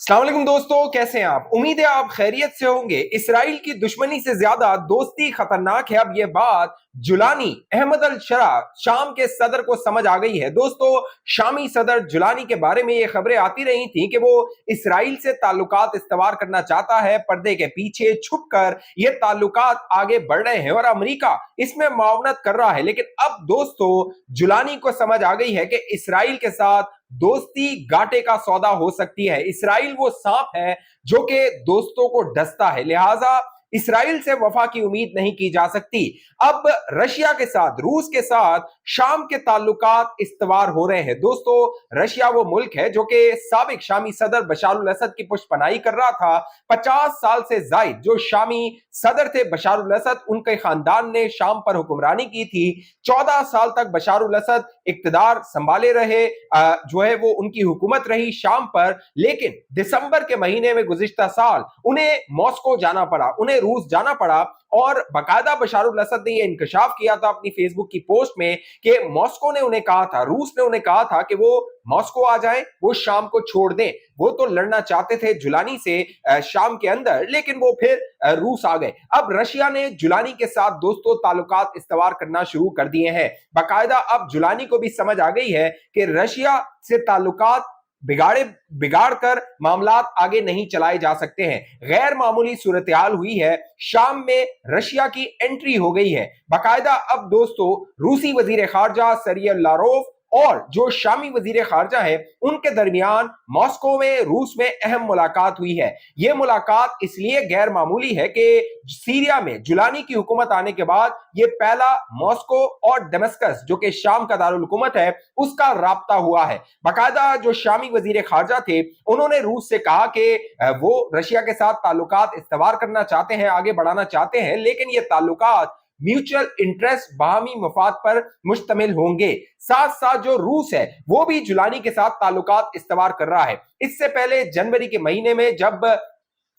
अस्सलाम वालेकुम दोस्तों, कैसे हैं आप? उम्मीद है आप खैरियत से होंगे। इसराइल की दुश्मनी से ज्यादा दोस्ती खतरनाक है। अब ये बात जुलानी अहमद अल शरा शाम के सदर को समझ आ गई है। दोस्तों, शामी सदर जुलानी के बारे में ये खबरें आती रही थी कि वो इसराइल से ताल्लुकात इस्तवार करना चाहता है। पर्दे के पीछे छुपकर ये ताल्लुकात आगे बढ़ रहे हैं और अमेरिका इसमें मुआवनत कर रहा है। लेकिन अब दोस्तों, जुलानी को समझ आ गई है कि इसराइल के साथ दोस्ती घाटे का सौदा हो सकती है। इसराइल वो सांप है जो कि दोस्तों को डसता है, लिहाजा इसराइल से वफा की उम्मीद नहीं की जा सकती। अब रशिया के साथ, रूस के साथ शाम के ताल्लुकात इस्तवार हो रहे हैं। दोस्तों, रशिया वो मुल्क है जो कि साबिक शामी सदर बशार अल असद की पुष्पनाई कर रहा था। 50 साल से जायद जो शामी सदर थे बशार अल असद, उनके खानदान ने शाम पर हुक्मरानी की थी। 14 साल तक बशार अल असद इक्तदार संभाले रहे, जो है वो उनकी हुकूमत रही शाम पर। लेकिन दिसंबर के महीने में गुज़िश्ता साल उन्हें मॉस्को जाना पड़ा, उन्हें रूस जाना पड़ा और बाकायदा बशार अल असद ने यह इंकशाफ किया था अपनी फेसबुक की पोस्ट में कि मॉस्को ने उन्हें कहा था, रूस ने उन्हें कहा था कि वो मॉस्को आ जाएं, वो शाम को छोड़ दें। वो तो लड़ना चाहते थे जुलानी से शाम के अंदर, लेकिन वो फिर रूस आ गए। अब रशिया ने जुलानी के साथ दोस्तों ताल्लुकात इस्तवार करना शुरू कर दिए हैं। बाकायदा अब जुलानी को भी समझ आ गई है कि रशिया से ताल्लुकात बिगाड़ कर मामलात आगे नहीं चलाए जा सकते हैं। गैर मामूली सूरत हाल हुई है, शाम में रशिया की एंट्री हो गई है। बाकायदा अब दोस्तों, रूसी वजीर खारजा सरगेई लारोव और जो शामी वजीर खारजा है, उनके दरमियान मॉस्को में रूस में अहम मुलाकात हुई है। यह मुलाकात इसलिए गैर मामूली है कि सीरिया में जुलानी की हुकूमत आने के बाद यह पहला मॉस्को और दमस्कस जो कि शाम का दारुल हुकूमत है, उसका राब्ता हुआ है। बाकायदा जो शामी वजीर खारजा थे, उन्होंने रूस से कहा कि वो रशिया के साथ ताल्लुकात इस्तवार करना चाहते हैं, आगे बढ़ाना चाहते हैं, लेकिन ये ताल्लुकात म्यूचुअल इंटरेस्ट, बाहमी मफाद पर मुश्तमिल होंगे। साथ साथ जो रूस है वो भी जुलानी के साथ ताल्लुकात इस्तवार कर रहा है। इससे पहले जनवरी के महीने में जब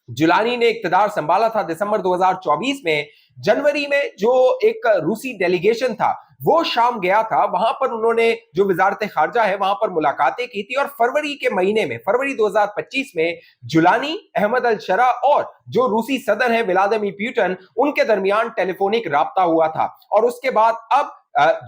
जुलानी ने इक्तदार संभाला था, दिसंबर 2024 में, जनवरी में जो एक रूसी डेलीगेशन था वो शाम गया था। वहां पर उन्होंने जो वजारत खारजा है वहां पर मुलाकातें की थी और फरवरी के महीने में, फरवरी 2025 में जुलानी, अहमद अल शरा और जो रूसी सदर है व्लादिमीर पुतिन, उनके दरमियान टेलीफोनिक राब्ता हुआ था। और उसके बाद अब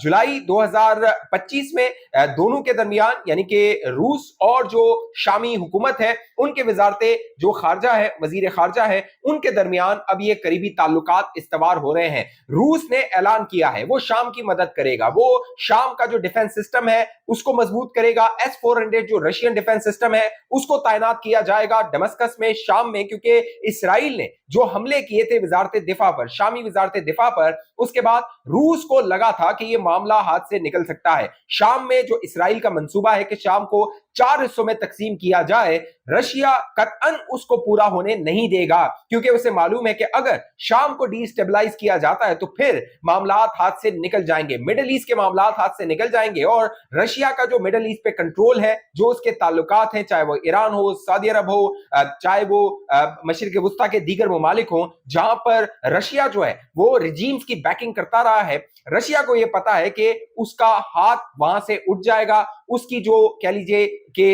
जुलाई 2025 में दोनों के दरमियान, यानी कि रूस और जो शामी हुकूमत है उनके वजारते जो खारजा है, वजीर खारजा है, उनके दरमियान अब ये करीबी ताल्लुकात इस्तवार हो रहे हैं। रूस ने ऐलान किया है वो शाम की मदद करेगा, वो शाम का जो डिफेंस सिस्टम है उसको मजबूत करेगा। S-400 जो रशियन डिफेंस सिस्टम है उसको तैनात किया जाएगा दमस्कस में, शाम में, क्योंकि इसराइल ने जो हमले किए थे वजारत दिफा पर, शामी वजारत दिफा पर, उसके बाद रूस को लगा था कि ये मामला हाथ से निकल सकता है। शाम में जो इसराइल का मंसूबा है कि शाम को 4 हिस्सों में तकसीम किया जाए, रशिया कतअन उसको पूरा होने नहीं देगा, क्योंकि उसे मालूम है कि अगर शाम को डिस्टेबलाइज किया जाता है तो फिर मामलात हाथ से निकल जाएंगे, मिडिल ईस्ट के मामलात हाथ से निकल जाएंगे। और रशिया का जो मिडिल ईस्ट पे कंट्रोल है, जो उसके ताल्लुकात हैं, चाहे वो ईरान हो, सऊदी अरब हो, चाहे वो मशरिक वुस्ता के दीगर ममालिक हो, जहां पर रशिया जो है वो रिजीम्स की बैकिंग करता रहा है, रशिया को यह पता है कि उसका हाथ वहां से उठ जाएगा। उसकी जो कह लीजिए कि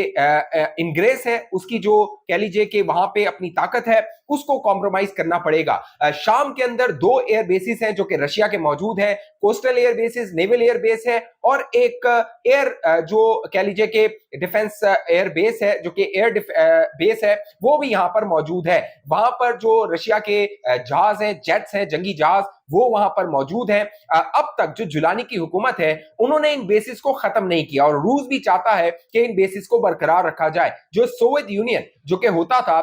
इंग्रेस है, उसकी जो कह लीजिए कि वहां पे अपनी ताकत है, उसको कॉम्प्रोमाइज करना पड़ेगा। शाम के अंदर 2 एयर बेसिस हैं जो कि रशिया के मौजूद हैं, coastal air bases, naval air base है, और एक एयर जो कह लीजिए कि डिफेंस एयर बेस है, जो कि एयर बेस है, वो भी यहां पर मौजूद है। वहां पर जो रशिया के जहाज हैं, जेट्स हैं, जंगी जहाज, वो वहां पर मौजूद हैं। अब तक जो जुलानी की हुकूमत है उन्होंने इन बेसिस को खत्म नहीं किया और रूस भी चाहता है कि इन बेसिस को बरकरार रखा जाए। जो सोवियत यूनियन जो कि होता था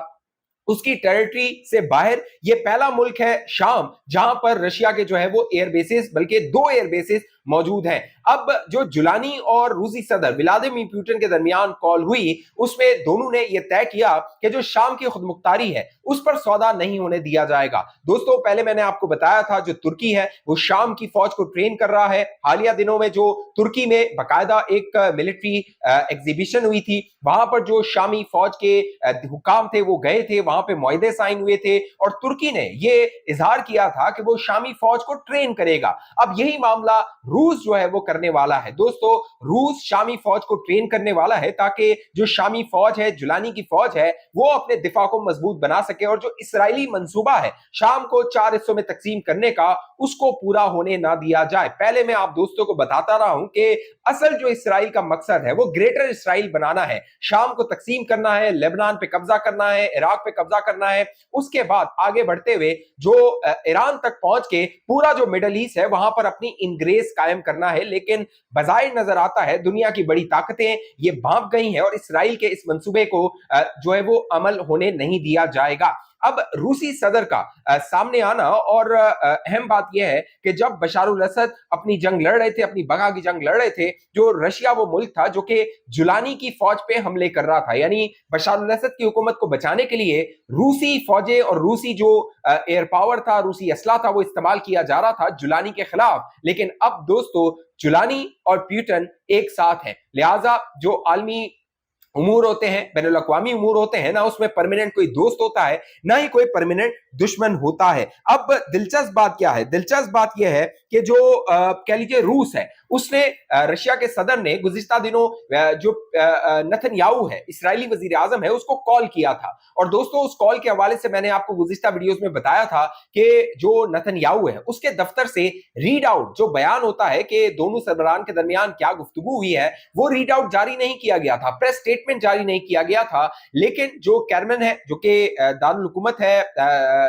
उसकी टेरिटरी से बाहर ये पहला मुल्क है शाम जहां पर रशिया के जो है वो एयर बेसिस, बल्कि 2 एयर बेसिस मौजूद हैं। अब जो जुलानी और रूसी सदर व्लादिमीर पुतिन के दरमियान कॉल हुई, उसमें दोनों ने यह तय किया कि जो शाम की खुदमुख्तारी है उस पर सौदा नहीं होने दिया जाएगा। दोस्तों, पहले मैंने आपको बताया था जो तुर्की है वो शाम की फौज को ट्रेन कर रहा है। हालिया दिनों में जो तुर्की में बाकायदा एक मिलिट्री एग्जीबिशन हुई थी, वहां पर जो शामी फौज के हुकाम थे वो गए थे, वहां पे मुआहदे साइन हुए थे और तुर्की ने ये इजहार किया था कि वो शामी फौज को ट्रेन करेगा। अब यही मामला रूस जो है वो करने वाला है। दोस्तों, रूस शामी फौज को ट्रेन करने वाला है ताकि जो शामी फौज है, जुलानी की फौज है, वो अपने दिफा को मजबूत बना सके और जो इसराइली मंसूबा है शाम को 4 हिस्सों में तकसीम करने का, उसको पूरा होने ना दिया जाए। पहले मैं आप दोस्तों को बताता रहा हूं कि असल जो इसराइल का मकसद है वो ग्रेटर इसराइल बनाना है, शाम को तकसीम करना है, लेबनान पे कब्जा करना है, इराक पे कब्जा करना है, उसके बाद आगे बढ़ते हुए जो ईरान तक पहुंच के पूरा जो मिडल ईस्ट है वहां पर अपनी इंग्रेस कायम करना है। लेकिन बजाय नजर आता है दुनिया की बड़ी ताकतें ये भांप गई हैं और इसराइल के इस मंसूबे को जो है वो अमल होने नहीं दिया जाएगा। अब रूसी सदर का सामने आना, और अहम बात यह है कि जब बशारुल असद अपनी जंग लड़ रहे थे, अपनी बगा की जंग लड़ रहे थे, जो रशिया वो मुल्क था जो कि जुलानी की फौज पे हमले कर रहा था, यानी बशारुल असद की हुकूमत को बचाने के लिए रूसी फौजें और रूसी जो एयर पावर था, रूसी असला था, वो इस्तेमाल किया जा रहा था जुलानी के खिलाफ। लेकिन अब दोस्तों जुलानी और प्यूटन एक साथ हैं, लिहाजा जो आलमी उमूर होते हैं, बैनुल अक़वामी उमूर होते हैं ना, उसमें परमानेंट कोई दोस्त होता है ना ही कोई परमानेंट दुश्मन होता है। अब दिलचस्प बात क्या है? दिलचस्प बात यह है कि जो कह लीजिए रूस है, उसने रशिया के सदर ने गुज़िश्ता दिनों जो नेतन्याहू है, इस्राएली वजीर आजम है, उसको कॉल किया था। और दोस्तों, उस कॉल के हवाले से मैंने आपको गुज़िश्ता वीडियोस में बताया था कि जो नेतन्याहू है उसके दफ्तर से रीड आउट जो बयान होता है कि दोनों सरबराहान के दरमियान क्या गुफ्तगू हुई है, वो रीड आउट जारी नहीं किया गया था, प्रेस स्टेटमेंट जारी नहीं किया गया था। लेकिन जो कैरमन है, जो कि दारुल हुकूमत है,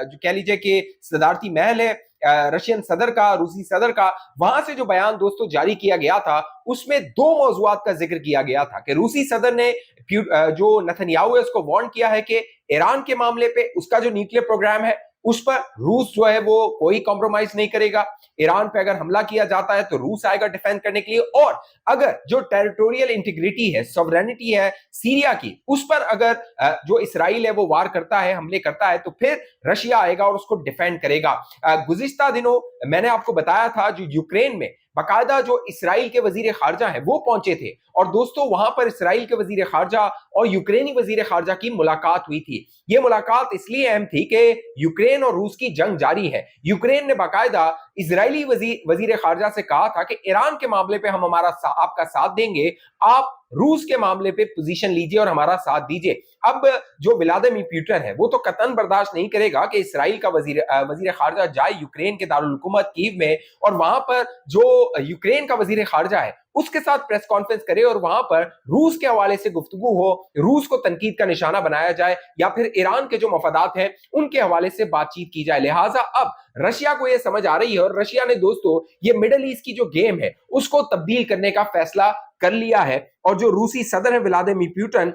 जो कह लीजिए कि सदारती महल है रशियन सदर का, रूसी सदर का, वहां से जो बयान दोस्तों जारी किया गया था उसमें दो मौजूआत का जिक्र किया गया था कि रूसी सदर ने जो नेतन्याहू है उसको वार्न किया है कि ईरान के मामले पे उसका जो न्यूक्लियर प्रोग्राम है उस पर रूस जो है वो कोई कॉम्प्रोमाइज नहीं करेगा। ईरान पे अगर हमला किया जाता है तो रूस आएगा डिफेंड करने के लिए, और अगर जो टेरिटोरियल इंटीग्रिटी है, सॉवरेनिटी है सीरिया की, उस पर अगर जो इसराइल है वो वार करता है, हमले करता है, तो फिर रशिया आएगा और उसको डिफेंड करेगा। गुज़िश्ता दिनों मैंने आपको बताया था जो यूक्रेन में बाकायदा जो इसराइल के वजीर खारजा हैं वो पहुंचे थे, और दोस्तों वहां पर इसराइल के वजीर खारजा और यूक्रेनी वजीर खारजा की मुलाकात हुई थी। ये मुलाकात इसलिए अहम थी कि यूक्रेन और रूस की जंग जारी है। यूक्रेन ने बाकायदा इजरायली वजीर खारजा से कहा था कि ईरान के मामले पे हम आपका साथ देंगे, आप रूस के मामले पे पोजीशन लीजिए और हमारा साथ दीजिए। अब जो व्लादिमीर पुतिन है वो तो कतन बर्दाश्त नहीं करेगा कि इसराइल का वजीर खारजा जाए यूक्रेन के दारुल हुकूमत कीव में, और वहां पर जो यूक्रेन का वजीर खारजा है उसके साथ प्रेस कॉन्फ्रेंस करे और वहां पर रूस के हवाले से गुफ्तगू हो, रूस को तनकीद का निशाना बनाया जाए, या फिर ईरान के जो मफादात हैं उनके हवाले से बातचीत की जाए। लिहाजा अब रशिया को यह समझ आ रही है, और रशिया ने दोस्तों ये मिडल ईस्ट की जो गेम है उसको तब्दील करने का फैसला कर लिया है। और जो रूसी सदर है व्लादिमीर पुतिन,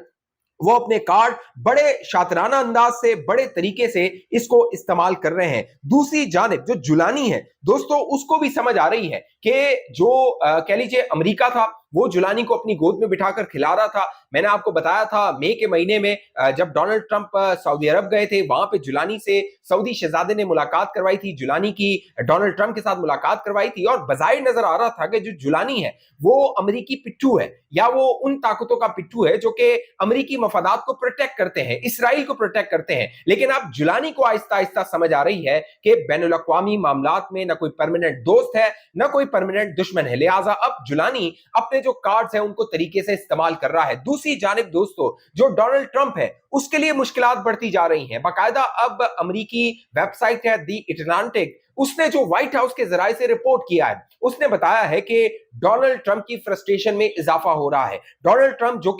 वो अपने कार्ड बड़े शातिराना अंदाज से, बड़े तरीके से इसको इस्तेमाल कर रहे हैं। दूसरी जानिब जो जुलानी है दोस्तों, उसको भी समझ आ रही है कि जो कह लीजिए अमेरिका था वो जुलानी को अपनी गोद में बिठाकर खिला रहा था। मैंने आपको बताया था मई के महीने में जब डोनाल्ड ट्रंप सऊदी अरब गए थे, वहां पे जुलानी से सऊदी शहजादे ने मुलाकात करवाई थी, जुलानी की डोनाल्ड ट्रंप के साथ मुलाकात करवाई थी, और बजाय नजर आ रहा था कि जो जुलानी है वो अमेरिकी पिट्ठू है, या वो उन ताकतों का पिट्ठू है जो कि अमेरिकी मफादात को प्रोटेक्ट करते हैं, इसराइल को प्रोटेक्ट करते हैं। लेकिन अब जुलानी को आहिस्ता आहिस्ता समझ आ रही है कि बैनुल अक़वामी मामलात में न कोई परमानेंट दोस्त है, न कोई परमानेंट दुश्मन है। लिहाजा अब जुलानी अपने जो कार्ड्स हैं उनको तरीके से इस्तेमाल कर रहा है। दूसरी जानिब दोस्तों, जो डोनाल्ड ट्रंप है उसके लिए मुश्किलात बढ़ती जा रही हैं। बाकायदा अब अमेरिकी वेबसाइट है दी अटलांटिक, उसने जो व्हाइट हाउस के जराये से रिपोर्ट किया है, उसने बताया है कि डोनाल्ड ट्रंप की फ्रस्ट्रेशन में इजाफा हो रहा है। डोनाल्ड ट्रंप जो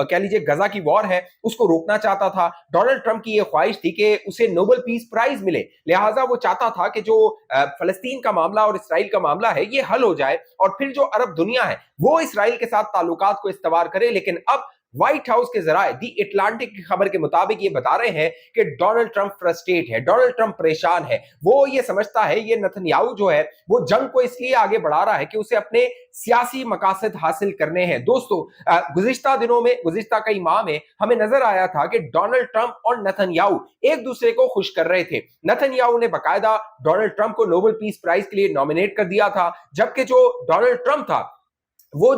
कह लीजिए गजा की वॉर है उसको रोकना चाहता था। डोनाल्ड ट्रंप की यह ख्वाहिश थी कि उसे नोबेल पीस प्राइज मिले, लिहाजा वो चाहता था कि जो फलस्तीन का मामला और इसराइल का मामला है ये हल हो जाए, और फिर जो अरब दुनिया है वो इसराइल के साथ ताल्लुकात को इस्तवार करे। लेकिन अब व्हाइट हाउस के जराये दी अटलांटिक की खबर के मुताबिक ये बता रहे हैं कि डोनाल्ड ट्रंप फ्रस्ट्रेट है, डोनाल्ड ट्रंप परेशान है। वो ये समझता है ये नेतन्याहू जो है वो जंग को इसलिए आगे बढ़ा रहा है कि उसे अपने सियासी मकासद हासिल करने हैं। दोस्तों, गुज़िश्ता दिनों में, गुज़िश्ता कई माह में हमें नजर आया था कि डोनाल्ड ट्रंप और नेतन्याहू एक दूसरे को खुश कर रहे थे। नेतन्याहू ने बाकायदा डोनाल्ड ट्रंप को नोबेल पीस प्राइज के लिए नॉमिनेट कर दिया था, जबकि जो डोनाल्ड ट्रंप था वो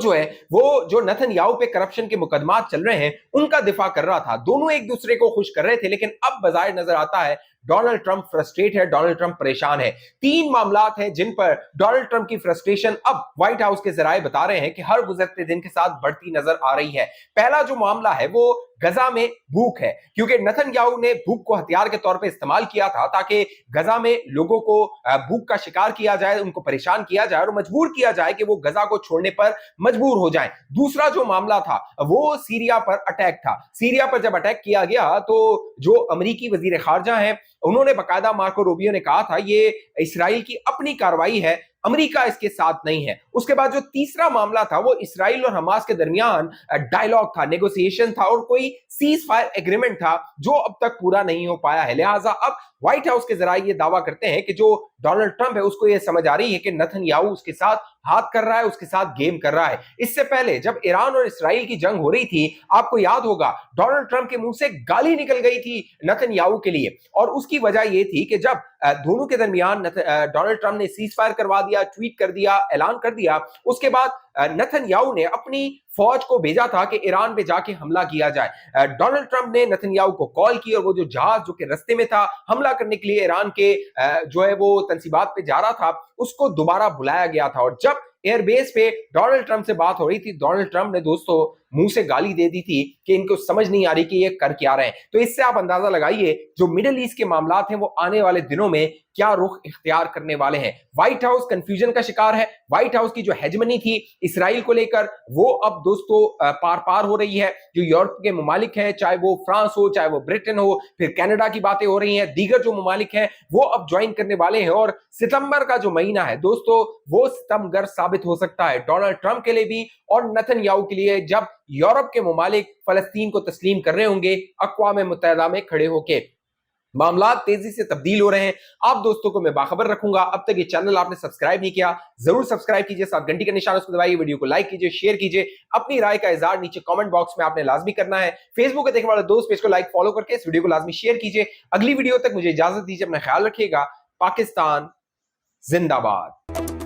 जो नेतन्याहू पे करप्शन के मुकदमात चल रहे हैं उनका दिफा कर रहा था। दोनों एक दूसरे को खुश कर रहे थे, लेकिन अब बजाय नजर आता है डोनाल्ड ट्रंप फ्रस्ट्रेट है, डोनाल्ड ट्रंप परेशान है। 3 मामलात हैं जिन पर डोनाल्ड ट्रंप की फ्रस्ट्रेशन अब व्हाइट हाउस के जराए बता रहे हैं कि हर गुजरते दिन के साथ बढ़ती नजर आ रही है। पहला जो मामला है वो गजा में भूख है, क्योंकि नेतन्याहू ने भूख को हथियार के तौर पे इस्तेमाल किया था ताकि गजा में लोगों को भूख का शिकार किया जाए, उनको परेशान किया जाए और मजबूर किया जाए कि वो गजा को छोड़ने पर मजबूर हो जाएं। दूसरा जो मामला था वो सीरिया पर अटैक था। सीरिया पर जब अटैक किया गया तो जो अमेरिकी वजीर खारजा हैं उन्होंने बकायदा मार्को रूबियो ने कहा था ये इस्राइल की अपनी कार्रवाई है, अमेरिका इसके साथ नहीं है। उसके बाद जो तीसरा मामला था वो इस्राइल और हमास के दरमियान डायलॉग था, नेगोशिएशन था और कोई सीज फायर एग्रीमेंट था जो अब तक पूरा नहीं हो पाया है। लिहाजा अब व्हाइट हाउस के जराये ये दावा करते हैं कि जो डोनाल्ड ट्रंप है उसको ये समझ आ रही है कि नेतन्याहू उसके साथ हाथ कर रहा है, उसके साथ गेम कर रहा है। इससे पहले जब ईरान और इस्राइल की जंग हो रही थी, आपको याद होगा डोनाल्ड ट्रंप के मुंह से गाली निकल गई थी नेतन्याहू के लिए, और उसकी वजह यह थी कि जब दोनों के दरमियान डोनाल्ड ट्रंप ने सीज फायर करवा दिया, ट्वीट कर दिया, ऐलान कर दिया, उसके बाद नेतन्याहू ने अपनी फौज को भेजा था कि ईरान पे जाके हमला किया जाए। डोनाल्ड ट्रंप ने नेतन्याहू को कॉल की और वो जो जहाज जो कि रास्ते में था हमला करने के लिए ईरान के जो है वो तंसीबात पे जा रहा था उसको दोबारा बुलाया गया था। और जब एयरबेस पे डोनाल्ड ट्रंप से बात हो रही थी, डोनाल्ड ट्रंप ने दोस्तों मुंह से गाली दे दी थी कि इनको समझ नहीं आ रही कि ये कर क्या रहे हैं। तो इससे आप अंदाजा लगाइए जो मिडिल ईस्ट के मामलात हैं वो आने वाले दिनों में क्या रुख इख्तियार करने वाले हैं। व्हाइट हाउस कंफ्यूजन का शिकार है। व्हाइट हाउस की जो हेजमनी थी इसराइल को लेकर वो अब दोस्तों पार पार हो रही है। जो यूरोप के ममालिक हैं, चाहे वो फ्रांस हो, चाहे वो ब्रिटेन हो, फिर कनाडा की बातें हो रही हैं, दीगर जो ममालिक हैं वो अब ज्वाइन करने वाले हैं। और सितंबर का जो महीना है दोस्तों वो सितमगर साबित हो सकता है डोनाल्ड ट्रंप के लिए भी और नेतन्याहू के लिए, जब यूरोप के ममालिक फलस्तीन को तस्लीम कर रहे होंगे अक़वाम मुत्तहिदा में खड़े होके। मामला तेजी से तब्दील हो रहे हैं। आप दोस्तों को मैं बाखबर रखूंगा। अब तक ये चैनल आपने सब्सक्राइब नहीं किया, जरूर सब्सक्राइब कीजिए, साथ घंटी का निशान उसको दबाइए, वीडियो को लाइक कीजिए, शेयर कीजिए। अपनी राय का इजहार नीचे कमेंट बॉक्स में आपने लाजमी करना है। फेसबुक पे देखने वाले दोस्त पेज को लाइक फॉलो करके इस वीडियो को लाजमी शेयर कीजिए। अगली वीडियो तक मुझे इजाजत दीजिए, अपना ख्याल रखिएगा। पाकिस्तान जिंदाबाद।